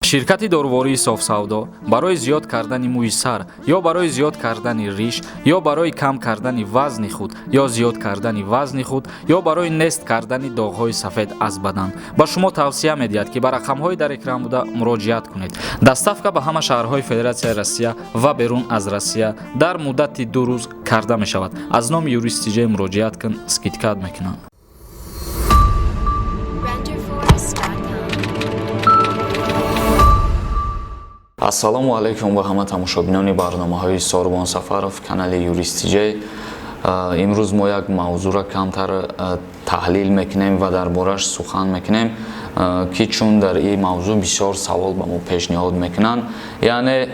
ширкати дорувории софсавдо барои зиёд кардани мӯи сар ё барои зиёд кардани риш ё барои кам кардани вазни худ ё зиёд кардани вазни худ ё барои нест кардани доғҳои сафед аз бадан ба шумо тавсия медиҳад ки ба рақамҳои дар экран буда муроҷиат кунед. Доставка ба ҳама шаҳрҳои Федератсияи Россия ва берун аз Россия дар муддати 2 рӯз карда мешавад. Аз номи ЮРИСТ муроҷиат кун, скачать МЕКУНАН. ассалому алайкум ба ҳама тамошобинони барномаҳои Сорбон Сафаров канали ЮРИСТ. имрӯз мо як мавзӯъро камтар таҳлил мекунем ва дар бораш сухан мекунем, ки чун дар ин мавзӯъ бисёр савол ба мо пешниҳод мекунанд. яъне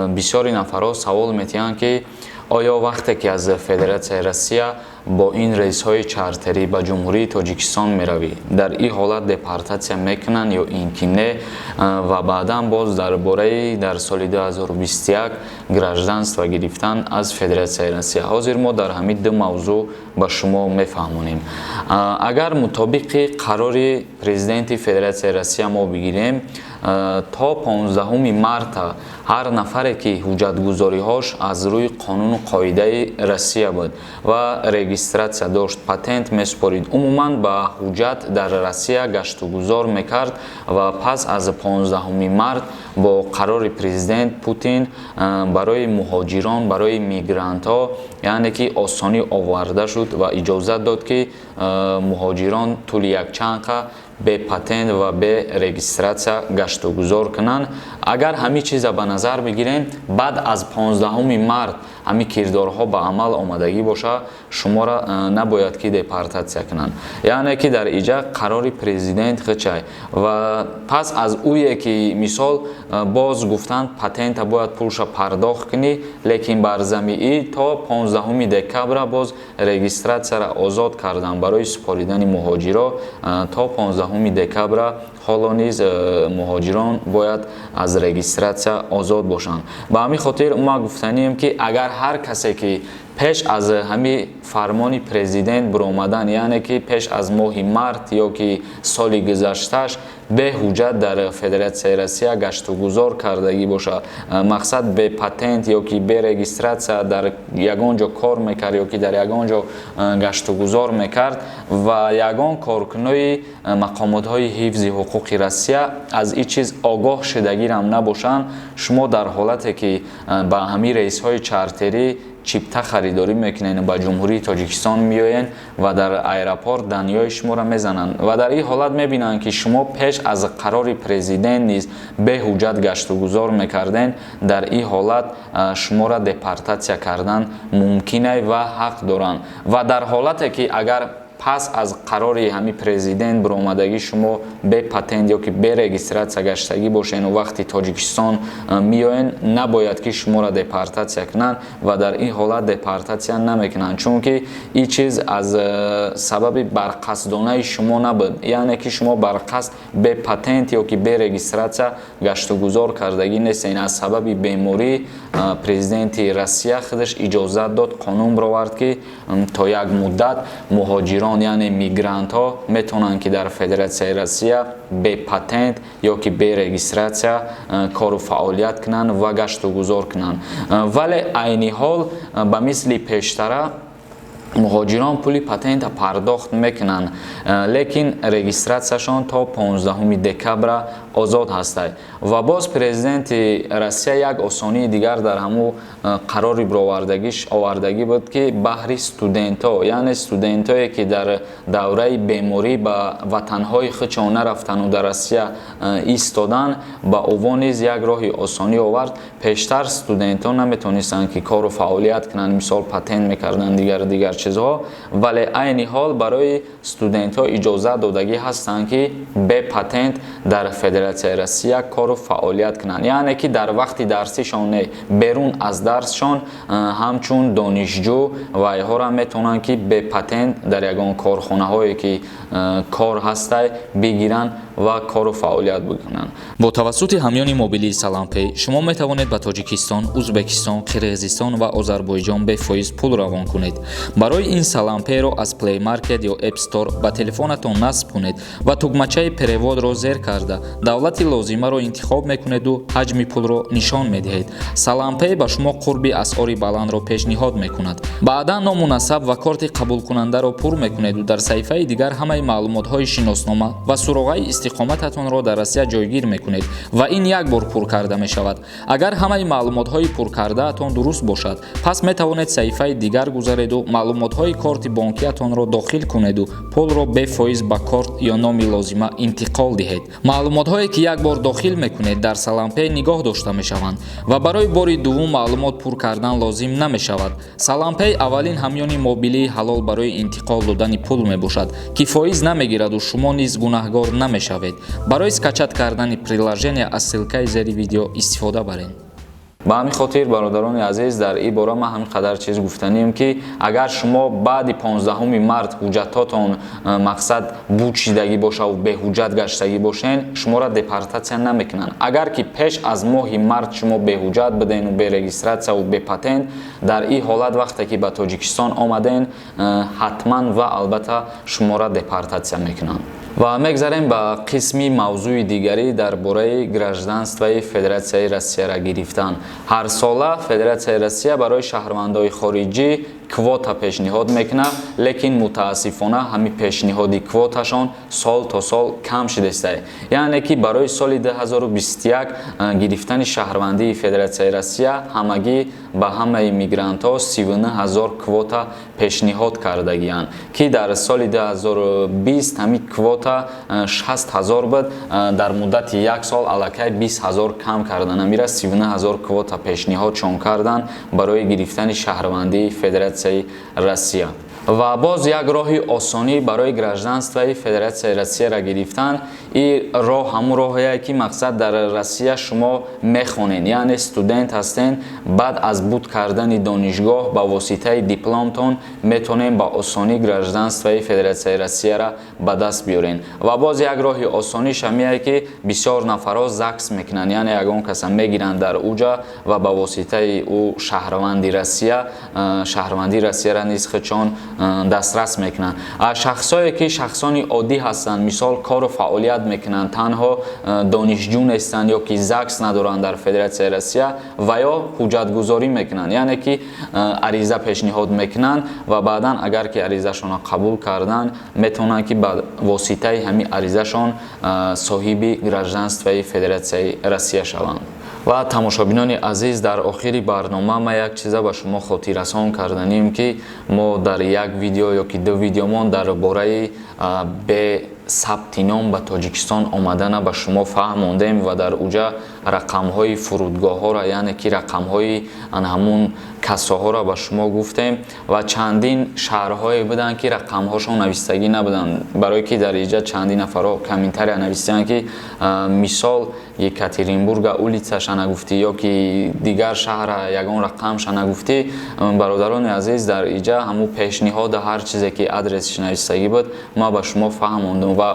бисёри нафарҳо савол метиҳанд ки оё вақте ки аз Федератсияи Россия бо ин рейсҳои чартерӣ ба ҷумҳурии Точикистон меравӣ, дар ин ҳолат депортатсия мекунанд ё ин ки не, ва баъдан боз дар бораи дар соли 2021 Гражданство Гирифтан аз Федератсияи Россия. ҳозир мо дар ҳамин ду мавзӯъ ба шумо мефаҳмонем. агар мутобиқи қарори президенти Федератсияи Россия мо бигирем, то 15 марта ҳар нафаре ки ҳуҷҷатгузориҳош аз рӯи қонуну қоидаи Россия буд ва регистратсия дошт, патент месупорид, умуман ба ҳуҷҷат дар Россия гаштугузор мекард ва пас аз 15 март бо қарори президент Путин барои муҳоҷирон, барои мигрантҳо, яъне ки осонӣ оварда шуд ва иҷозат дод ки муҳоҷирон тӯли якчанқа бе патент ва бе регистратсия гаштугузор кунанд. агар ҳамин чиза ба назар бигирем, баъд аз 15 март ҳамин кирдорҳо ба амал омадагӣ боша, шуморо набояд ки депортатсия кунанд. яъне ки дар иҷа қарори президент хичай ва пас аз уе ки мисол боз гуфтанд патента бояд пулша пардохт кунӣ, лекин бар замиӣ то 15 декабра боз регистратсияро озод карданд барои супоридани муҳоҷиро. то 15 декабра ҳоло низ муҳоҷирон бояд аз регистратсия озод бошанд. ба ҳамин хотир ма гуфтанем ки агар ҳар касе ки пеш аз ҳамин фармони президент биромадан, яъне ки пеш аз моҳи март ё ки соли гузаштааш бе ҳуҷҷат дар Федератсияи Россия гаштугузор кардагӣ боша, мақсад бе патент ё ки бе регистратсия дар ягон ҷо кор мекард ё ки дар ягон ҷо гаштугузор мекард ва ягон коркунои мақомотҳои ҳифзи ҳуқуқи Россия аз ин чиз огоҳ шудагирам набошанд, шумо дар ҳолате ки ба ҳамин рейсҳои чартерӣ чипта харидорӣ мекунен, ба ҷумҳурии Тоҷикистон меоен ва дар аэропорт данёи шуморо мезананд ва дар ин ҳолат мебинанд ки шумо пеш аз қарори президент низ бе ҳуҷҷат гаштугузор мекарден. дар ин ҳолат шуморо депортатсия кардан мумкин аст ва ҳақ доранд. ва дар ҳолате ки агар пас аз қарори ҳамин президент биромадагӣ шумо бе патент ё ки бе регистратсия гаштагӣ бошен, вақти Тоҷикистон меоен, набояд ки шуморо депортатсия кунанд ва дар ин ҳолат депортатсия намекунанд, чунки ин чиз аз сабаби барқасдонаи шумо набуд, яъне ки шумо барқасд бе патент ё ки бе регистратсия гаштугузор кардагӣ нестен. аз сабаби беморӣ президенти Россия худаш иҷозат дод, қонун бировард ки то як муддат муҳоҷирон яъне мигрантҳо метавонанд ки дар Федератсияи Россия бе патент ё ки бе регистратсия кору фаъолият кунанд ва гаштугузор кунанд. вале айни ҳол ба мисли пештара муҳоҷирон пули патента пардохт мекунанд, лекин регистратсияшон то 15 декабра озод ҳастад. ва боз президенти Россия як осонии дигар дар ҳамун қарори бировардагиш овардагӣ буд ки баҳри студентҳо, яъне студентҳое ки дар давраи беморӣ ба ватанҳои худшон нарафтану дар Россия истоданд, ба ӯво низ як роҳи осонӣ овард. пештар студентҳо наметавонистанд ки кору фаъолият кунанд, мисол патент мекарданд, дигар чизҳо, вале айни ҳол барои студентҳо иҷозат додагӣ ҳастанд ки бе патент дар Федератсияи Россия кору фаъолият кунанд, яъне ки дар вақти дарсишон не, берун аз дарсшон ҳамчун донишҷӯ вайҳора метавонанд ки бе патент дар ягон корхонаҳое ки кор ҳастай бигиранд ва кору фаъолият бикунанд. бо тавассути ҳамёни мобилии салампей шумо метавонед ба тоҷикистон, узбекистон, қирғизистон ва озарбойҷон бефоиз пул равон кунед. барои ин салампейро аз Play Market ё App Store ба телефонатон насб кунед ва тугмачаи переводро зер карда давлати лозимаро интихоб мекунеду ҳаҷми пулро нишон медиҳед. салампей ба шумо қурби асъори баландро пешниҳод мекунад. баъдан ному насаб ва корти қабулкунандаро пур мекунеду дар саҳифаи дигар ҳамаи маълумотҳои шиноснома ва суроғаи истиқомататонро дар Россия ҷойгир мекунед ва ин як бор пур карда мешавад. агар ҳамаи маълумотҳои пуркардаатон дуруст бошад, пас метавонед саҳифаи дигар гузареду маълумотҳои корти бонкиатонро дохил кунеду пулро бефоиз ба корт ё номи лозима интиқол диҳед. маълумотҳое ки як бор дохил мекунед дар салампей нигоҳ дошта мешаванд ва барои бори дуввум маълумот пур кардан лозим намешавад. салампей аввалин ҳамёни мобилии ҳалол барои интиқол додани пул мебошад ки фоиз намегираду шумо низ гунаҳгор намешавед. барои скачат кардани приложения аз ссилкаи зери видео истифода баред. ба ҳамин хотир бародарони азиз, дар ин бора ман ҳамин қадар чиз гуфтанем ки агар шумо баъди 15 март ҳуҷҷатотон мақсад буд шидагӣ бошаву беҳуҷҷат гаштагӣ бошен, шуморо депортатсия намекунанд. агар ки пеш аз моҳи март шумо беҳуҷҷат бидену берегистратсияву бепатент, дар ин ҳолат вақте ки ба Тоҷикистон омаден, ҳатман ва албатта шуморо депортатсия мекунанд. ва мегзарем ба қисми мавзӯи дигари дар бораи гражданствои Федератсияи Россияро гирифтан. ҳарсола Федератсияи Россия барои шаҳрвандои хориҷӣ квота пешниҳод мекунад, лекин мутаассифона ҳамин пешниҳоди квоташон сол то сол кам шуда истад. яъне ки барои соли 2021 гирифтани шаҳрвандии Федератсияи Россия ҳамагӣ ба ҳамаи мигрантҳо 39 000 квота пешниҳод кардагиянд, ки дар соли 2020 ҳамин квота 60 000 буд. дар муддати як сол аллакай 20 000 кам кардан, амира 39 000 квота пешниҳодшон кардан барои гирифтани шаҳрвандии Федератсияи Россия. ва боз як роҳи осонӣ барои гражданствои Федератсияи Россияро гирифтан, ин роҳ ҳамун роҳие ки мақсад дар Россия шумо мехонед, яъне студент ҳастен, баъд аз буд кардани донишгоҳ ба воситаи дипломтон метонем ба осонӣ гражданствои Федератсияи Россияро ба даст биёрен. ва боз як роҳи осониш ҳамие ки бисёр нафаро ЗАГС мекунанд, яъне ягон каса мегиранд дар уҷа ва ба воситаи ӯ шаҳрвандии Россияро низ хичон дастрас мекунанд. шахсое ки шахсони оддӣ ҳастанд, мисол кору фаъолият мекунанд, танҳо донишҷӯ нестанд ё ки ЗАГС надоранд дар Федератсияи Россия ва ё ҳуҷҷатгузорӣ мекунанд, яъне ки ариза пешниҳод мекунанд ва баъдан агар ки аризашонро қабул карданд, метавонанд ки ба воситаи ҳамин аризашон соҳиби гражданствои Федератсияи Россия шаванд. ва тамошобинони азиз, дар охири барнома ма як чиза ба шумо хотиррасон карданем ки мо дар як видео ё ки ду видеомон дар бораи сабти ном ба Тоҷикистон омадана ба шумо фаҳмондем ва дар уҷа рақамҳои фурудгоҳҳоро, яъне ки рақамҳои ҳамун кассоҳоро ба шумо гуфтем ва чандин шаҳрҳое буданд ки рақамҳошон навистагӣ набуданд, барое ки дар инҷа чандин нафаро комментария навистанд ки мисол Екатеринбурга улицаша нагуфтӣ ё ки дигар шаҳра ягон рақамша нагуфтӣ. бародарони азиз, дар инҷа ҳамун пешниҳода ҳар чизе ки адресиш навистагӣ буд ма ба шумо фаҳмондам ва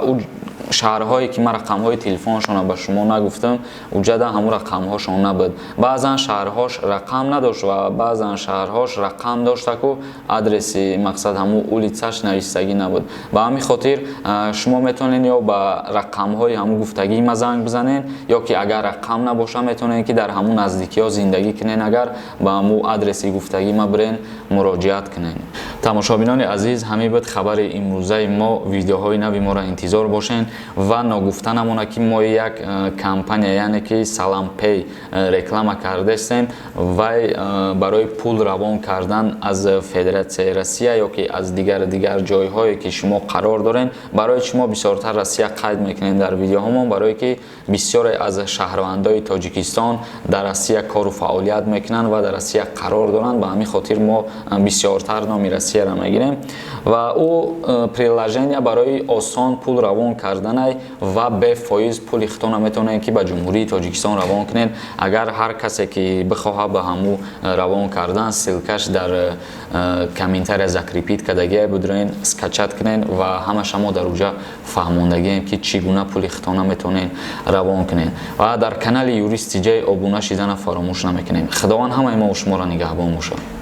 шаҳрҳое ки ман рақамҳои телефоншонро ба шумо нагуфтам, уҷада ҳамун рақамҳошон набуд. баъзан шаҳрҳош рақам надошт ва баъзан шаҳрҳош рақам дошта ку адреси мақсад ҳамун улицаш навистагӣ набуд. ба ҳамин хотир шумо метавонед ё ба рақамҳои ҳамун гуфтагии ма занг бизанед, ё ки агар рақам набоша метавонед ки дар ҳамун наздикиҳо зиндагӣ кунед, агар ба ҳамун адреси гуфтагии ма бирен муроҷиат кунед. тамошобинони азиз, ҳамин буд хабари имрӯзаи мо. видеоҳои нави моро интизор бошед ва ногуфтанамона ки мо як компания, яъне ки Салампей реклама кардастем вай барои пул равон кардан аз Федератсияи Россия ё ки аз дигар ҷойҳое ки шумо қарор дорен, барои шумо бисёртар Россия қайд мекунем дар видеоҳомон, барое ки бисёре аз шаҳрвандои Тоҷикистон дар Россия кору фаъолият мекунанд ва дар Россия қарор доранд. ба ҳамин хотир мо бисёртар номи Россияро мегирем ва ӯ приложения барои осон пул равон кардан карданай ва бефоиз пули хитона метонен ки ба ҷумҳурии Тоҷикистон равон кунен. Агар ҳар касе ки бихоҳа ба ҳаму равон кардан силкаш дар комментария закрепит кардагие будурен скачат кунен ва ҳама шамо дар уҷа фаҳмондагием ки чӣ гуна пули хитона метонен равон кунен ва дар канали ЮРИСТ обуна шидана фаромӯш намекунем. Худованд ҳамаи мо шуморо нигаҳбон бошад.